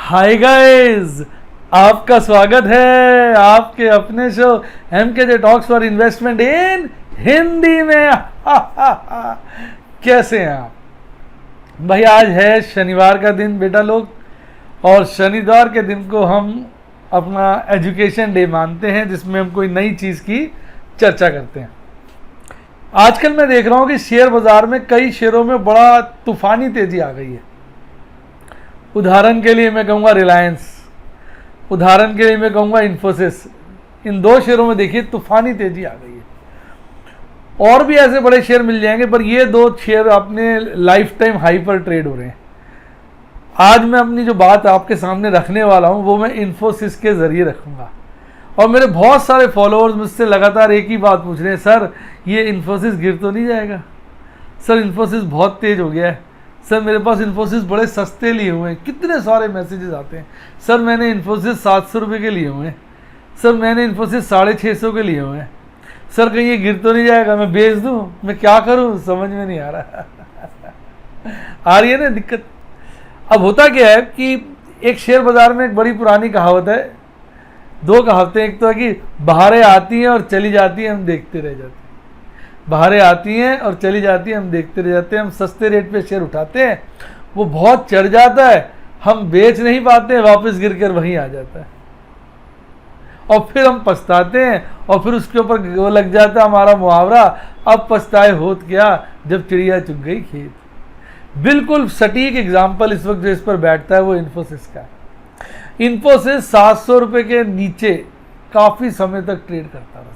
Hi guys, आपका स्वागत है आपके अपने show MKJ talks for investment इन हिंदी में। कैसे हैं आप भाई? आज है शनिवार का दिन बेटा लोग, और शनिवार के दिन को हम अपना एजुकेशन डे मानते हैं, जिसमें हम कोई नई चीज़ की चर्चा करते हैं। आजकल मैं देख रहा हूँ कि शेयर बाज़ार में कई शेयरों में बड़ा तूफ़ानी तेज़ी आ गई है। उदाहरण के लिए मैं कहूँगा रिलायंस, उदाहरण के लिए मैं कहूँगा इन्फोसिस। इन दो शेयरों में देखिए तूफ़ानी तेज़ी आ गई है। और भी ऐसे बड़े शेयर मिल जाएंगे, पर ये दो शेयर अपने लाइफ टाइम हाई पर ट्रेड हो रहे हैं। आज मैं अपनी जो बात आपके सामने रखने वाला हूँ वो मैं इन्फोसिस के ज़रिए रखूँगा। और मेरे बहुत सारे फॉलोअर्स मुझसे लगातार एक ही बात पूछ रहे हैं, सर ये इन्फोसिस गिर तो नहीं जाएगा? सर इन्फोसिस बहुत तेज़ हो गया है, सर मेरे पास इन्फोसिस बड़े सस्ते लिए हुए हैं। कितने सारे मैसेजेस आते हैं, सर मैंने इन्फोसिस 700 रुपये के लिए हुए हैं, सर मैंने इन्फोसिस 650 के लिए हुए हैं, सर कहीं ये गिर तो नहीं जाएगा, मैं बेच दूँ, मैं क्या करूँ, समझ में नहीं आ रहा। आ रही है ना दिक्कत? अब होता क्या है कि एक शेयर बाज़ार में एक बड़ी पुरानी कहावत है, दो कहावतें। एक तो है कि बहारें आती हैं और चली जाती हैं, हम देखते रह जाते हैं। बहारें आती हैं और चली जाती हैं, हम देखते रह जाते हैं। हम सस्ते रेट पे शेयर उठाते हैं, वो बहुत चढ़ जाता है, हम बेच नहीं पाते हैं, वापस गिर कर वहीं आ जाता है, और फिर हम पछताते हैं, और फिर उसके ऊपर वो लग जाता है हमारा मुहावरा, अब पछताए होत क्या जब चिड़िया चुग गई खेत। बिल्कुल सटीक एग्जाम्पल इस वक्त जो इस पर बैठता है वो इन्फोसिस का। इन्फोसिस 700 रुपये के नीचे काफ़ी समय तक ट्रेड करता रहा,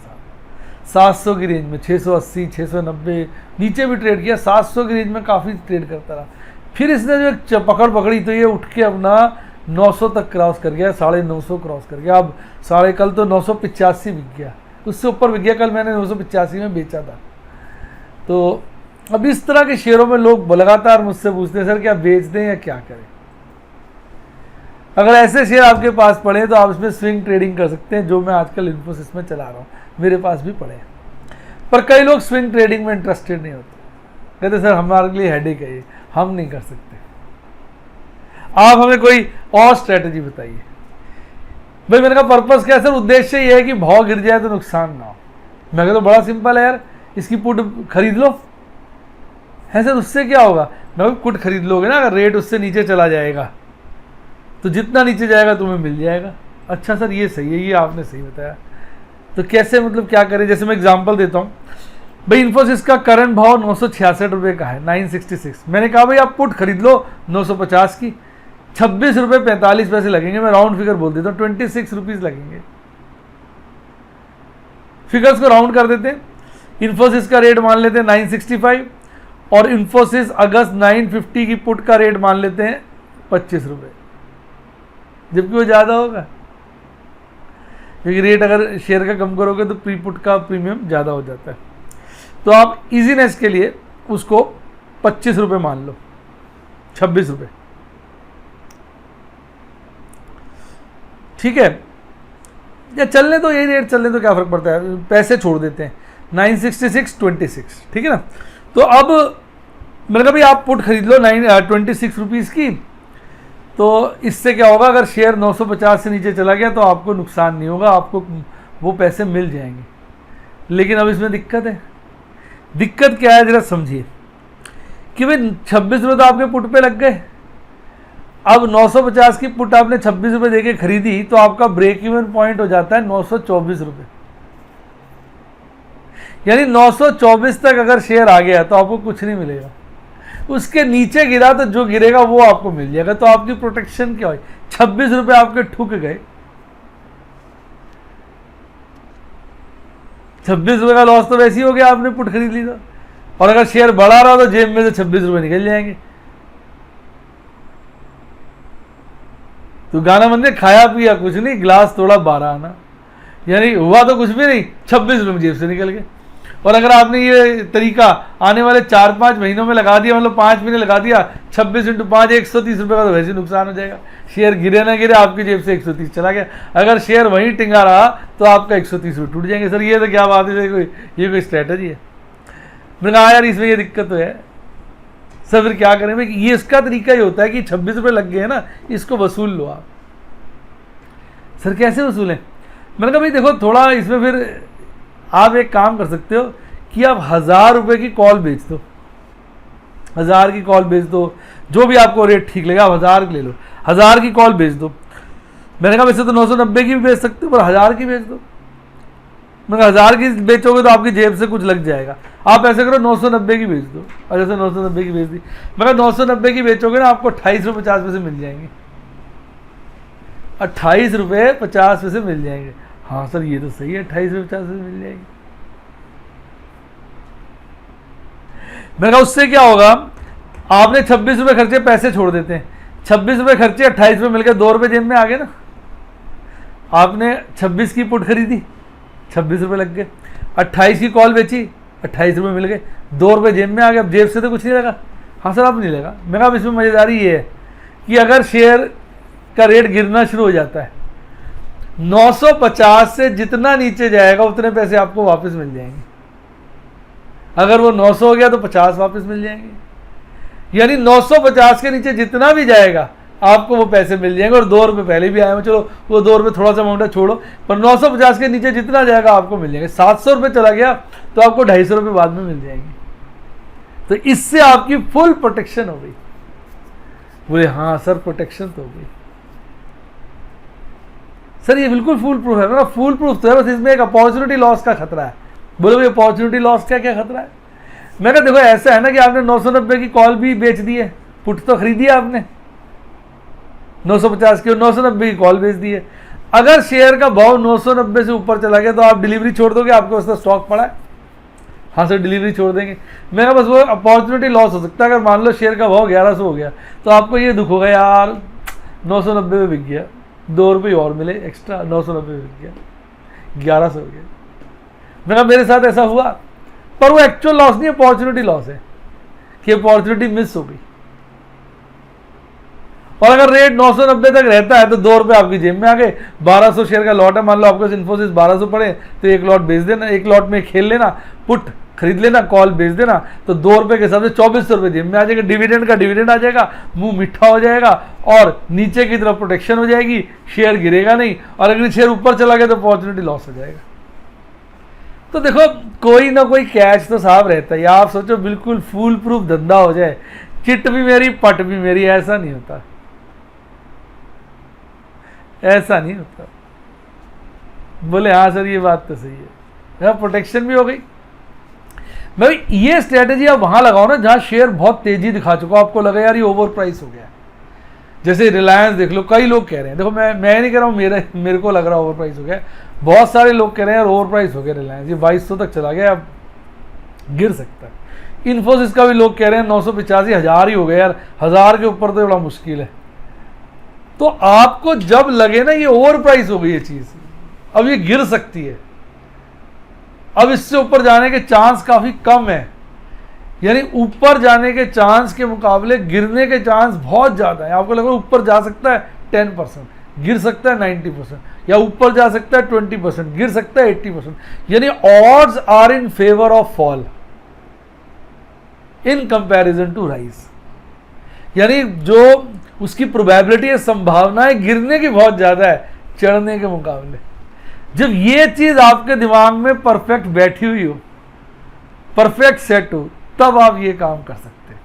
700 की रेंज में, 680, 690 नीचे भी ट्रेड किया, 700 की रेंज में काफ़ी ट्रेड करता रहा। फिर इसने जो एक पकड़ पकड़ी तो ये उठ के अपना 900 तक क्रॉस कर गया, 950 क्रॉस कर गया। अब कल तो 985 बिक गया, उससे ऊपर बिक गया। कल मैंने 985 में बेचा था। तो अब इस तरह के शेयरों में लोग लगातार मुझसे पूछते हैं, सर क्या बेच दें या क्या करें? अगर ऐसे शेयर आपके पास पड़े तो आप इसमें स्विंग ट्रेडिंग कर सकते हैं, जो मैं आजकल इन्फोसिस में चला रहा हूँ, मेरे पास भी पड़े हैं। पर कई लोग स्विंग ट्रेडिंग में इंटरेस्टेड नहीं होते, कहते सर हमारे लिए हेडेक है ये, हम नहीं कर सकते, आप हमें कोई और स्ट्रेटजी बताइए। भाई मैंने कहा पर्पस क्या है सर? उद्देश्य ये है कि भाव गिर जाए तो नुकसान ना हो। मैं कहता बड़ा सिंपल है यार, इसकी पुट खरीद लो। है सर उससे क्या होगा? मैं पुट खरीद लोगे ना, अगर रेट उससे नीचे चला जाएगा तो जितना नीचे जाएगा तुम्हें मिल जाएगा। अच्छा सर ये सही है, ये आपने सही बताया। तो कैसे, मतलब क्या करें? जैसे मैं एग्जांपल देता हूँ, भाई इन्फोसिस का करंट भाव 966 रुपये का है, 966। मैंने कहा भाई आप पुट खरीद लो 950 की, 26 रुपये 45 पैसे लगेंगे। मैं राउंड फिगर बोल देता हूँ, 26 रुपीज़ लगेंगे। फिगर्स को राउंड कर देते हैं। इन्फोसिस का रेट मान लेते हैं 965, और इन्फोसिस अगस्त 950 की पुट का रेट मान लेते हैं 25 रुपये, जबकि वो ज़्यादा होगा, क्योंकि रेट अगर शेयर का कम करोगे तो प्री पुट का प्रीमियम ज़्यादा हो जाता है। तो आप इजीनेस के लिए उसको 25 रुपये मान लो, 26 रुपये, ठीक है? या चलने तो यही रेट चलने तो क्या फ़र्क पड़ता है, पैसे छोड़ देते हैं। 966 26, ठीक है ना? तो अब मैंने कहा भाई आप पुट खरीद लो 26 रुपीज़ की। तो इससे क्या होगा, अगर शेयर 950 से नीचे चला गया तो आपको नुकसान नहीं होगा, आपको वो पैसे मिल जाएंगे। लेकिन अब इसमें दिक्कत है। दिक्कत क्या है जरा समझिए कि भाई 26 रुपये तो आपके पुट पे लग गए। अब 950 की पुट आपने 26 रुपये देके खरीदी, तो आपका ब्रेक इवन पॉइंट हो जाता है 924 रुपये। यानी 924 तक अगर शेयर आ गया तो आपको कुछ नहीं मिलेगा। उसके नीचे गिरा तो जो गिरेगा वो आपको मिल जाएगा। तो आपकी प्रोटेक्शन क्या हुई? 26 रुपये आपके ठुक गए, 26 रुपये का लॉस तो वैसे ही हो गया, आपने पुट खरीद ली था। और अगर शेयर बढ़ा रहा तो जेब में से 26 रुपये निकल जाएंगे। तो गाना बंदे खाया पिया कुछ नहीं, गिलास तोड़ा 12 आना, यानी हुआ तो कुछ भी नहीं, 26 रुपये जेब से निकल गए। और अगर आपने ये तरीका आने वाले 4-5 महीनों में लगा दिया, मतलब 5 महीने लगा दिया, 26 × 5 130 रुपये का, तो वैसे नुकसान हो जाएगा। शेयर गिरे ना गिरे, आपकी जेब से 130 चला गया। अगर शेयर वहीं टिंगा रहा तो आपका 130 रुपये टूट जाएंगे। सर ये तो क्या बात है, ये कोई स्ट्रैटेजी है? मैंने कहा यार इसमें ये दिक्कत तो है। सर फिर क्या करें भाई, ये इसका तरीका ही होता है कि 26 रुपये लग गए हैं ना, इसको वसूल लो आप। सर कैसे वसूलें? मैंने कहा भाई देखो थोड़ा इसमें फिर आप एक काम कर सकते हो कि आप 1000 रुपये की कॉल बेच दो, 1000 की कॉल बेच दो, जो भी आपको रेट ठीक लगेगा आप 1000 की ले लो, 1000 की कॉल बेच दो। मैंने कहा वैसे तो 990 की भी बेच सकते हो, पर 1000 की बेच दो। मैंने कहा 1000 की बेचोगे तो आपकी जेब से कुछ लग जाएगा, आप ऐसे करो 990 की बेच दो। और जैसे 990 की बेच दी, मैं 990 की बेचोगे ना आपको 28 रुपये 50 पैसे मिल जाएंगे, 28 रुपये 50 पैसे मिल जाएंगे। हाँ सर ये तो सही है, 28 रुपये 50 पैसे मिल जाएंगे। मैंने कहा उससे क्या होगा, आपने 26 रुपये खर्चे, पैसे छोड़ देते हैं, 26 रुपये खर्चे 28 रुपये मिलकर 2 रुपये जेब में आ गए ना। आपने 26 की पुट खरीदी, 26 रुपये लग गए, 28 की कॉल बेची, 28 रुपये मिल गए, 2 रुपये जेब में आ गए। अब जेब से तो कुछ नहीं लगा। हाँ सर अब नहीं लगा। मैं कहा इसमें मज़ेदारी ये है कि अगर शेयर का रेट गिरना शुरू हो जाता है 950 से जितना नीचे जाएगा उतने पैसे आपको वापस मिल जाएंगे। अगर वो 900 हो गया तो 50 वापस मिल जाएंगे, यानी 950 के नीचे जितना भी जाएगा आपको वो पैसे मिल जाएंगे। और 2 रुपये पहले भी आए हैं, चलो वो 2 रुपये थोड़ा सा अमाउंट है छोड़ो, पर 950 के नीचे जितना जाएगा आपको मिल जाएंगे। 700 रुपये चला गया तो आपको 250 रुपये बाद में मिल जाएंगे। तो इससे आपकी फुल प्रोटेक्शन हो गई। बोले हाँ सर प्रोटेक्शन तो हो गई। सर ये बिल्कुल फुल प्रूफ है। मेरा फुल प्रूफ तो है, बस इसमें एक अपॉर्चुनिटी लॉस का खतरा है। बोले भाई अपॉर्चुनिटी लॉस का क्या खतरा है? मैंने देखो ऐसा है ना कि आपने 990 की कॉल भी बेच दी है, पुट तो खरीदी है आपने 950 की, 990 की कॉल बेच दी है। अगर शेयर का भाव 990 से ऊपर चला गया तो आप डिलीवरी छोड़ दोगे? आपके पास तो स्टॉक पड़ा है। हाँ सर डिलीवरी छोड़ देंगे। मेरा बस वो अपॉर्चुनिटी लॉस हो सकता है। अगर मान लो शेयर का भाव 1100 हो गया तो आपको ये दुख होगा यार 990 में बिक गया, 2 रुपये और मिले एक्स्ट्रा, 990 में बिक गया, 1100 हो गया। मेरे साथ ऐसा हुआ, पर वो एक्चुअल लॉस नहीं, अपॉर्चुनिटी लॉस है कि अपॉर्चुनिटी मिस हो गई। और अगर रेट 990 तक रहता है तो 2 रुपये आपकी जेब में आ गए। 1200 शेयर का लॉट है, मान लो आपको इन्फोसिस 1200 पड़े तो एक लॉट बेच देना, एक लॉट में खेल लेना, पुट खरीद लेना, कॉल बेच देना, तो 2 रुपये के हिसाब से 2400 रुपये जेब में आ जाएगा। डिविडेंड का डिविडेंड आ जाएगा, मुंह मीठा हो जाएगा और नीचे की तरफ प्रोटेक्शन हो जाएगी, शेयर गिरेगा नहीं। और अगर शेयर ऊपर चला गया तो अपॉर्चुनिटी लॉस हो जाएगा। तो देखो कोई ना कोई कैच तो साफ रहता है। आप सोचो बिल्कुल फूल प्रूफ धंधा हो जाए, चिट भी मेरी पट भी मेरी, ऐसा नहीं होता, ऐसा नहीं होता। बोले हाँ सर ये बात तो सही है, प्रोटेक्शन भी हो गई। भाई ये स्ट्रेटेजी आप वहां लगाओ ना जहां शेयर बहुत तेजी दिखा चुका, आपको लगा यार ये ओवर प्राइस हो गया। जैसे रिलायंस देख लो, कई लोग कह रहे हैं, देखो मैं नहीं कह रहा हूँ, मेरे को लग रहा है ओवर प्राइस हो गया, बहुत सारे लोग कह रहे हैं यार ओवर प्राइस हो गया रिलायंस, ये 2200 तक चला गया, अब गिर सकता है। इन्फोसिस का भी लोग कह रहे हैं 985, 1000 ही हो गया यार, 1000 के ऊपर तो बड़ा मुश्किल है। तो आपको जब लगे ना ये ओवर प्राइस हो गई ये चीज, अब ये गिर सकती है, अब इससे ऊपर जाने के चांस काफी कम है, यानी ऊपर जाने के चांस के मुकाबले गिरने के चांस बहुत ज्यादा है। आपको लग रहा है ऊपर जा सकता है 10%, गिर सकता है 90%, या ऊपर जा सकता है 20%, गिर सकता है 80%, यानी odds are in favour of fall in comparison to rise. यानी जो उसकी प्रोबेबिलिटी है, संभावनाएं गिरने की बहुत ज्यादा है चढ़ने के मुकाबले। जब ये चीज आपके दिमाग में परफेक्ट बैठी हुई हो, परफेक्ट सेट हो, तब आप ये काम कर सकते हैं।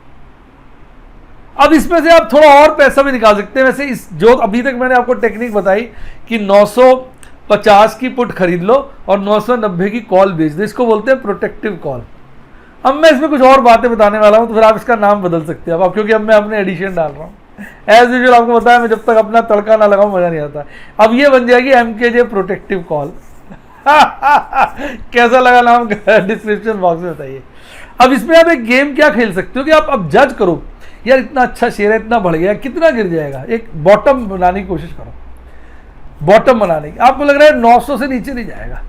अब इसमें से आप थोड़ा और पैसा भी निकाल सकते हैं। वैसे इस जो अभी तक मैंने आपको टेक्निक बताई कि 950 की पुट खरीद लो और 990 की कॉल बेच दो, इसको बोलते हैं प्रोटेक्टिव कॉल। अब मैं इसमें कुछ और बातें बताने वाला हूं, तो फिर आप इसका नाम बदल सकते हैं अब, क्योंकि अब मैं अपने एडिशन डाल रहा हूं। एज यूजुअल आपको बताया, मैं जब तक अपना तड़का ना लगाऊं मजा नहीं आता। अब ये बन जाएगी MKJ प्रोटेक्टिव कॉल। कैसा लगा नाम? डिस्क्रिप्शन बॉक्स में बताइए। अब इसमें आप एक गेम क्या खेल सकते हो कि आप अब जज करो, यार इतना अच्छा शेयर है, इतना बढ़ गया, कितना गिर जाएगा। एक बॉटम बनाने की कोशिश करो, बॉटम बनाने की। आपको लग रहा है 900 से नीचे नहीं जाएगा,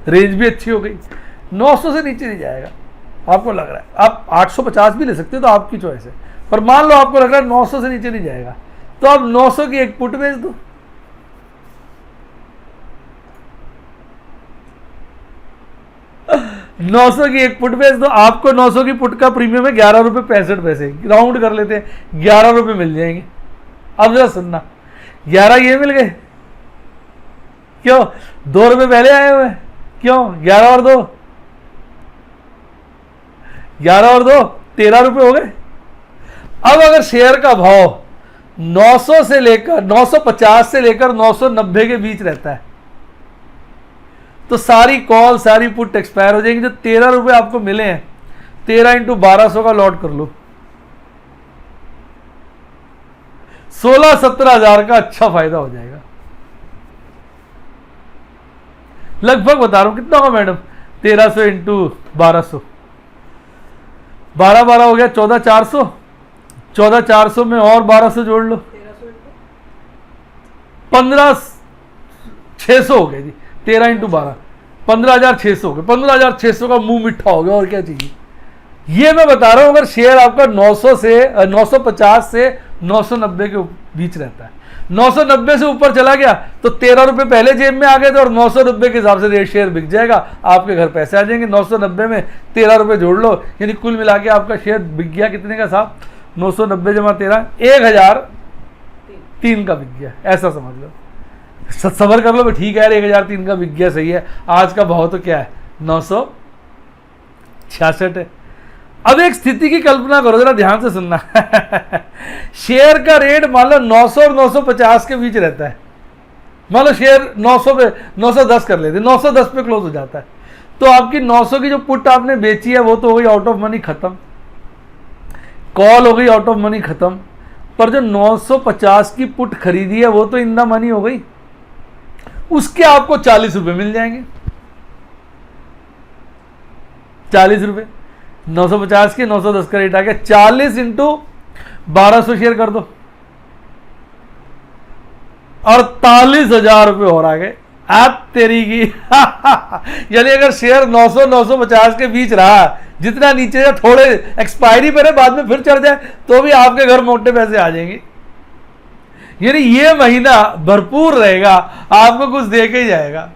रेंज भी अच्छी हो गई, 900 से नीचे नहीं जाएगा आपको लग रहा है। आप 850 भी ले सकते हो, तो आपकी चॉइस है, पर मान लो आपको लग रहा है 900 से नीचे नहीं जाएगा, तो आप 900 की एक पुट बेच दो। 900 की एक पुट बेच दो, आपको 900 की पुट का प्रीमियम है 11 रुपये 65 पैसे, राउंड कर लेते हैं 11 रुपये मिल जाएंगे। अब जरा सुनना, 11 ये मिल गए, क्यों 2 रुपये पहले आए हुए, क्यों 11 और 2, 11 और 2 13 रुपये हो गए। अब अगर शेयर का भाव 900 से लेकर 950 से लेकर 990 के बीच रहता है तो सारी कॉल सारी पुट एक्सपायर हो जाएंगी। जो 13 रुपये आपको मिले हैं 13 इंटू 1200 का लॉट कर लो, 16-17 हजार का अच्छा फायदा हो जाएगा। लगभग बता रहा हूं कितना होगा मैडम, 1300 इंटू 1200, 12 हो गया 14,400, 14,400 में और 1200 जोड़ लो, 15,600 हो गया जी। 13 इंटू 12 15,600 हो गया, 15,600 का मुंह मिठा हो गया, और क्या चाहिए। ये मैं बता रहा हूं अगर शेयर आपका 950 से 990 के बीच रहता है, 990 से ऊपर चला गया तो 13 रुपये पहले जेब में आ गए थे और 990 के हिसाब से शेयर बिक जाएगा, आपके घर पैसे आ जाएंगे। 990 में 13 रुपये जोड़ लो, यानी कुल मिला के आपका शेयर बिक गया कितने का साहब, 990 जमा 13 1003 का बिक गया, ऐसा समझ लो। सबर कर लो, ठीक है यार 1003 का बिक गया, सही है। आज का भाव तो क्या है 966 है। अब एक स्थिति की कल्पना करो, जरा ध्यान से सुनना शेयर का रेट मान लो 900 और 950 के बीच रहता है, मान लो शेयर 900 पे 910 कर लेते, 910 पे क्लोज हो जाता है, तो आपकी 900 की जो पुट आपने बेची है वो तो हो गई आउट ऑफ मनी खत्म, कॉल हो गई आउट ऑफ मनी खत्म, पर जो 950 की पुट खरीदी है वो तो इन द मनी हो गई, उसके आपको 40 रुपये मिल जाएंगे। 40 रुपये 950 के 910 का रेट आ गया, 40 इंटू 1200 शेयर कर दो, 48,000 रुपये और आ गए। आप तेरी की यानी अगर शेयर 900-950 के बीच रहा, जितना नीचे या थोड़े एक्सपायरी पर है बाद में फिर चढ़ जाए तो भी आपके घर मोटे पैसे आ जाएंगे। यानी ये महीना भरपूर रहेगा, आपको कुछ दे के ही जाएगा।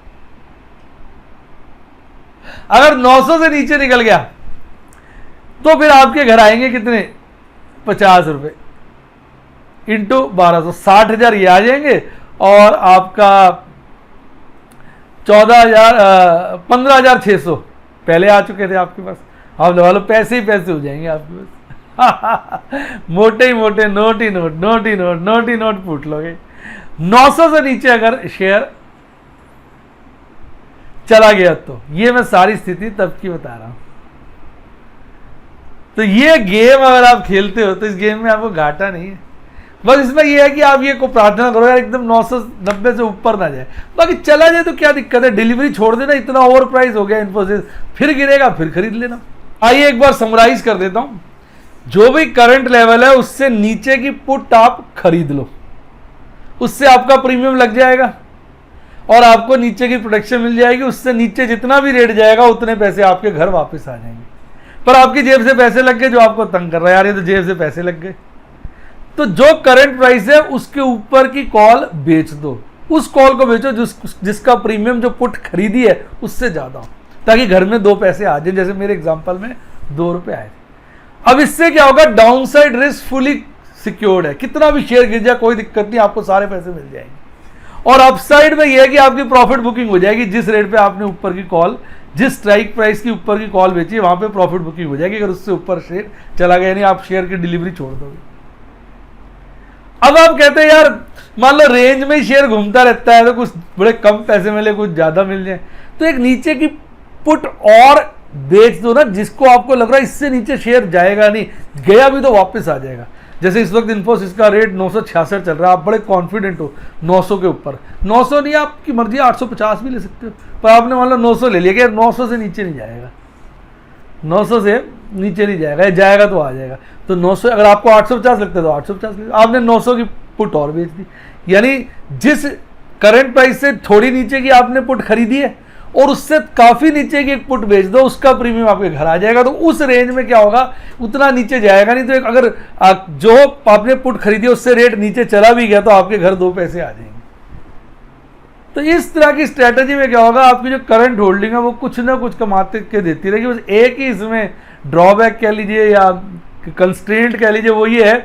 अगर 900 से नीचे निकल गया तो फिर आपके घर आएंगे कितने, 50 रुपये इंटू 1200, 60,000 ये आ जाएंगे, और आपका 15,600 पहले आ चुके थे आपके पास, आप लगा लो पैसे ही पैसे हो जाएंगे आपके पास मोटे ही मोटे नोट ही नोट, नोट ही नोट, नोट ही नोट फूट लोगे। 900 से नीचे अगर शेयर चला गया तो ये मैं सारी स्थिति तब की बता रहा हूं। तो ये गेम अगर आप खेलते हो तो इस गेम में आपको घाटा नहीं है, बस इसमें ये है कि आप ये को प्रार्थना करो यार एकदम 990 से ऊपर ना जाए, बाकी चला जाए तो क्या दिक्कत है, डिलीवरी छोड़ देना, इतना ओवर प्राइस हो गया इन्फोसिस, फिर गिरेगा फिर खरीद लेना। आइए एक बार समराइज कर देता हूं, जो भी करंट लेवल है उससे नीचे की पुट आप खरीद लो, उससे आपका प्रीमियम लग जाएगा और आपको नीचे की प्रोटेक्शन मिल जाएगी। उससे नीचे जितना भी रेट जाएगा उतने पैसे आपके घर वापस आ जाएंगे, पर आपकी जेब से पैसे लग गए जो आपको तंग कर रहा है, यार ये तो जेब से पैसे लग गए। तो जो करंट प्राइस है उसके ऊपर की कॉल बेच दो, उस कॉल को बेचो जिसका प्रीमियम जो पुट खरीदी है उससे ज्यादा हो, ताकि घर में 2 पैसे आ जाए। जैसे मेरे एग्जांपल में 2 रुपए आए। अब इससे क्या होगा, down side risk fully secured है, कितना भी शेयर गिर जाए कोई दिक्कत नहीं, आपको सारे पैसे मिल जाएंगे। और अपसाइड में यह है कि आपकी प्रॉफिट बुकिंग हो जाएगी, जिस रेट पे आपने ऊपर की कॉल, जिस स्ट्राइक प्राइस की ऊपर की कॉल बेची है वहां पे प्रॉफिट बुकिंग हो जाएगी। अगर उससे ऊपर शेयर चला गया यानी आप शेयर की डिलीवरी छोड़ दोगे। अब आप कहते हैं यार मान लो रेंज में ही शेयर घूमता रहता है तो कुछ बड़े कम पैसे मिले कुछ ज्यादा मिल जाए, तो एक नीचे की पुट और बेच दो ना, जिसको आपको लग रहा है इससे नीचे शेयर जाएगा नहीं, गया भी तो वापस आ जाएगा। जैसे इस वक्त इन्फोसिस का रेट 966 चल रहा है, आप बड़े कॉन्फिडेंट हो 900 के ऊपर, 900 नहीं आपकी मर्जी 850 भी ले सकते हो, पर आपने मान लो 900 ले लिया कि 900 से नीचे नहीं जाएगा, 900 से नीचे नहीं जाएगा, जाएगा तो आ जाएगा। तो 900 अगर आपको 850 लगता है तो 850 ले, आपने 900 की पुट और बेच दी, यानी जिस करंट प्राइस से थोड़ी नीचे की आपने पुट खरीदी है और उससे काफी नीचे की एक पुट बेच दो, उसका प्रीमियम आपके घर आ जाएगा। तो उस रेंज में क्या होगा, उतना नीचे जाएगा नहीं। तो एक अगर जो आपने पुट खरीदी है उससे रेट नीचे चला भी गया तो आपके घर 2 पैसे आ जाएंगे। तो इस तरह की स्ट्रैटेजी में क्या होगा, आपकी जो करंट होल्डिंग है वो कुछ ना कुछ कमाते के देती रहेगी। बस एक ही इसमें ड्रॉबैक कह लीजिए या कंस्ट्रेंट कह लीजिए, वो ये है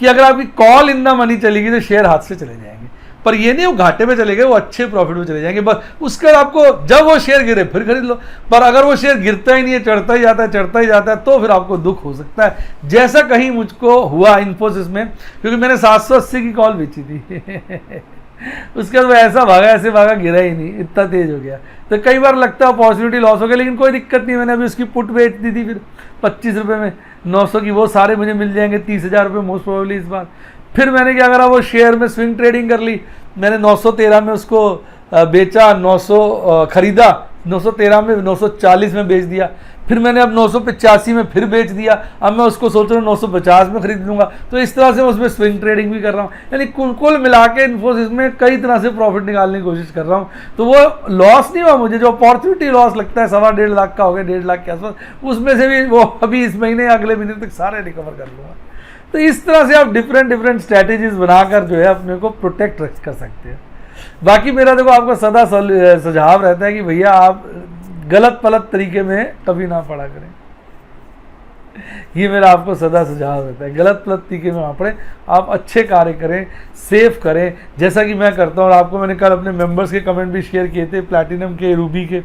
कि अगर आपकी कॉल इन द मनी चलेगी तो शेयर हाथ से चले जाएंगे, पर ये नहीं वो घाटे पे चले गए, वो अच्छे प्रॉफिट में चले जाएंगे। बस उसके बाद आपको जब वो शेयर गिरे फिर खरीद लो, पर अगर वो शेयर गिरता ही नहीं है, चढ़ता ही जाता है, चढ़ता ही जाता है, तो फिर आपको दुख हो सकता है, जैसा कहीं मुझको हुआ इन्फोसिस में, क्योंकि मैंने 780 की कॉल बेची थी उसके बाद वो ऐसा भागा, ऐसे भागा, गिरा ही नहीं, इतना तेज हो गया। तो कई बार लगता है अपॉर्चुनिटी लॉस हो गया, लेकिन कोई दिक्कत नहीं, मैंने अभी उसकी पुट बेच दी थी फिर 25 रुपये में 900 की, वो सारे मुझे मिल जाएंगे 30,000 रुपये मोस्ट प्रोबेबली इस बार। फिर मैंने क्या करा, वो शेयर में स्विंग ट्रेडिंग कर ली, मैंने 913 में उसको बेचा, 900 खरीदा, 913 में 940 में बेच दिया, फिर मैंने अब 985 में फिर बेच दिया, अब मैं उसको सोच रहा हूँ 950 में खरीद लूँगा। तो इस तरह से मैं उसमें स्विंग ट्रेडिंग भी कर रहा हूँ, यानी कुल मिला के इन्फोसिस में कई तरह से प्रॉफिट निकालने की कोशिश कर रहा हूँ। तो वो लॉस नहीं हुआ मुझे, जो अपॉर्चुनिटी लॉस लगता है 1.25 लाख का हो गया, 1.5 लाख के आसपास, उसमें से भी वो अभी इस महीने या अगले महीने तक सारे रिकवर कर लूँगा। तो इस तरह से आप डिफरेंट स्ट्रैटेजीज बनाकर जो है अपने को प्रोटेक्ट कर सकते हैं। बाकी मेरा देखो आपको सदा सुझाव रहता है कि भैया आप गलत पलत तरीके में कभी ना पड़ा करें, ये मेरा आपको सदा सुझाव रहता है, गलत पलत तरीके में ना पड़े, आप अच्छे कार्य करें, सेव करें, जैसा कि मैं करता हूँ। और आपको मैंने कल अपने मेंबर्स के कमेंट भी शेयर किए थे, प्लैटिनम के, रूबी के,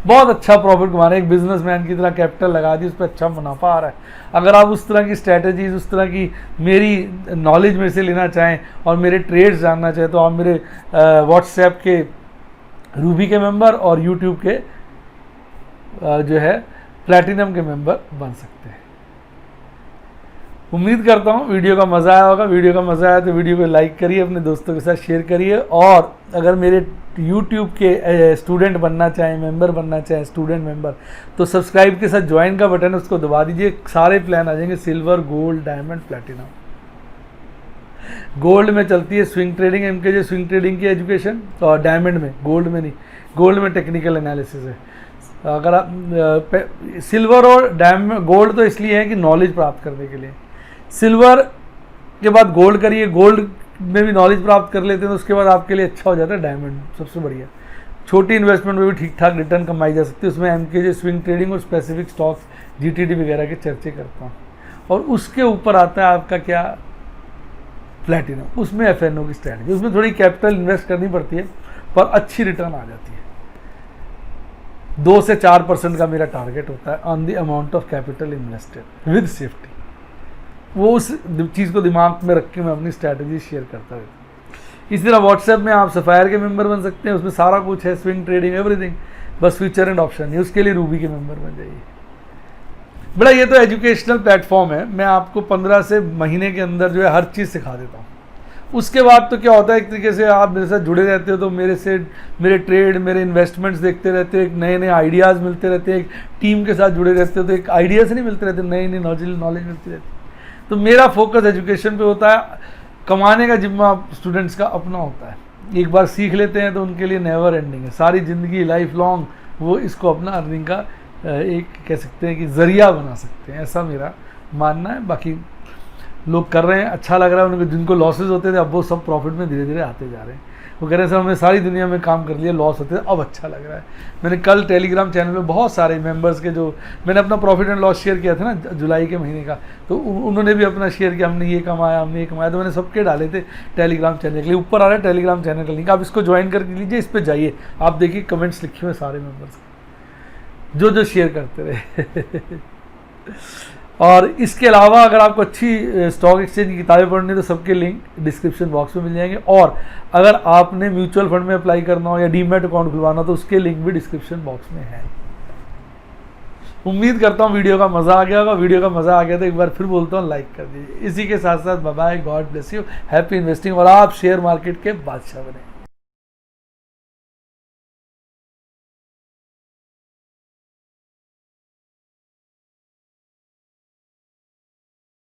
बहुत अच्छा प्रॉफिट कमा रहे हैं, एक बिजनेसमैन की तरह कैपिटल लगा दी, उस पर अच्छा मुनाफा आ रहा है। अगर आप उस तरह की स्ट्रैटेजीज, उस तरह की मेरी नॉलेज में से लेना चाहें और मेरे ट्रेड्स जानना चाहें, तो आप मेरे व्हाट्सएप के रूबी के मेंबर और यूट्यूब के जो है प्लैटिनम के मेंबर बन सकते हैं। उम्मीद करता हूँ वीडियो का मज़ा आया होगा। वीडियो का मज़ा आया तो वीडियो को लाइक करिए, अपने दोस्तों के साथ शेयर करिए, और अगर मेरे यूट्यूब के स्टूडेंट बनना चाहें, मेंबर बनना चाहें, स्टूडेंट मेंबर, तो सब्सक्राइब के साथ ज्वाइन का बटन है, उसको दबा दीजिए, सारे प्लान आ जाएंगे, silver, gold, diamond, platinum. Gold में चलती है स्विंग ट्रेडिंग, एमकेजे स्विंग ट्रेडिंग की एजुकेशन, और डायमंड में, गोल्ड में नहीं, गोल्ड में टेक्निकल एनालिसिस है। अगर आप सिल्वर और डायमंड, गोल्ड तो इसलिए है कि नॉलेज प्राप्त करने के लिए, सिल्वर के बाद गोल्ड करिए, गोल्ड में भी नॉलेज प्राप्त कर लेते हैं, तो उसके बाद आपके लिए अच्छा हो जाता है डायमंड, सबसे बढ़िया। छोटी इन्वेस्टमेंट में भी ठीक ठाक रिटर्न कमाई जा सकती है, उसमें एमकेजे स्विंग ट्रेडिंग और स्पेसिफिक स्टॉक्स, जीटीडी वगैरह के चर्चे करता हूँ। और उसके ऊपर आता है आपका क्या, प्लैटिनम, उसमें एफएनओ की स्ट्रैटेजी, उसमें थोड़ी कैपिटल इन्वेस्ट करनी पड़ती है, पर अच्छी रिटर्न आ जाती है। 2 से 4% का मेरा टारगेट होता है on the amount of capital invested with safety. वो उस चीज़ को दिमाग में रख के मैं अपनी स्ट्रैटेजी शेयर करता हूँ। इसी तरह व्हाट्सएप में आप सफायर के मेंबर बन सकते हैं, उसमें सारा कुछ है, स्विंग ट्रेडिंग, एवरीथिंग, बस फ्यूचर एंड ऑप्शन है, उसके लिए रूबी के मेंबर बन जाइए। बड़ा ये तो एजुकेशनल प्लेटफॉर्म है, मैं आपको 15 से महीने के अंदर जो है हर चीज़ सिखा देता हूँ। उसके बाद तो क्या होता है, एक तरीके से आप मेरे साथ जुड़े रहते हो, तो मेरे ट्रेड, मेरे इन्वेस्टमेंट्स देखते रहते हो, एक नए आइडियाज़ मिलते रहते हैं, एक टीम के साथ जुड़े रहते हो, तो एक आइडियाज़ नहीं मिलते रहते, नई नॉलेज मिलती रहती है। तो मेरा फोकस एजुकेशन पे होता है, कमाने का जिम्मा स्टूडेंट्स का अपना होता है, एक बार सीख लेते हैं तो उनके लिए नेवर एंडिंग है, सारी ज़िंदगी लाइफ लॉन्ग वो इसको अपना अर्निंग का एक कह सकते हैं कि ज़रिया बना सकते हैं, ऐसा मेरा मानना है। बाकी लोग कर रहे हैं, अच्छा लग रहा है उनको, जिनको लॉसेज होते थे अब वो सब प्रॉफिट में धीरे धीरे आते जा रहे हैं। वो कह रहे हैं सर हमने सारी दुनिया में काम कर लिया, लॉस होते थे, अब अच्छा लग रहा है। मैंने कल टेलीग्राम चैनल पे बहुत सारे मेंबर्स के, जो मैंने अपना प्रॉफिट एंड लॉस शेयर किया था ना जुलाई के महीने का, तो उन्होंने भी अपना शेयर किया, हमने ये कमाया, हमने ये कमाया, तो मैंने सबके डाले थे टेलीग्राम चैनल के लिए। ऊपर आ रहा है टेलीग्राम चैनल का लिंक, आप इसको ज्वाइन कर लीजिए, इस पर जाइए, आप देखिए कमेंट्स लिखे हुए सारे मेम्बर्स जो शेयर करते रहे और इसके अलावा अगर आपको अच्छी स्टॉक एक्सचेंज की किताबें पढ़नी है तो सबके लिंक डिस्क्रिप्शन बॉक्स में मिल जाएंगे। और अगर आपने म्यूचुअल फंड में अप्लाई करना हो या डीमैट अकाउंट खुलवाना हो तो उसके लिंक भी डिस्क्रिप्शन बॉक्स में है। उम्मीद करता हूँ वीडियो का मज़ा आ गया होगा। वीडियो का मज़ा आ गया तो एक बार फिर बोलता हूँ लाइक कर दीजिए। इसी के साथ साथ bye bye, God bless you, happy investing, और आप शेयर मार्केट के बादशाह बने।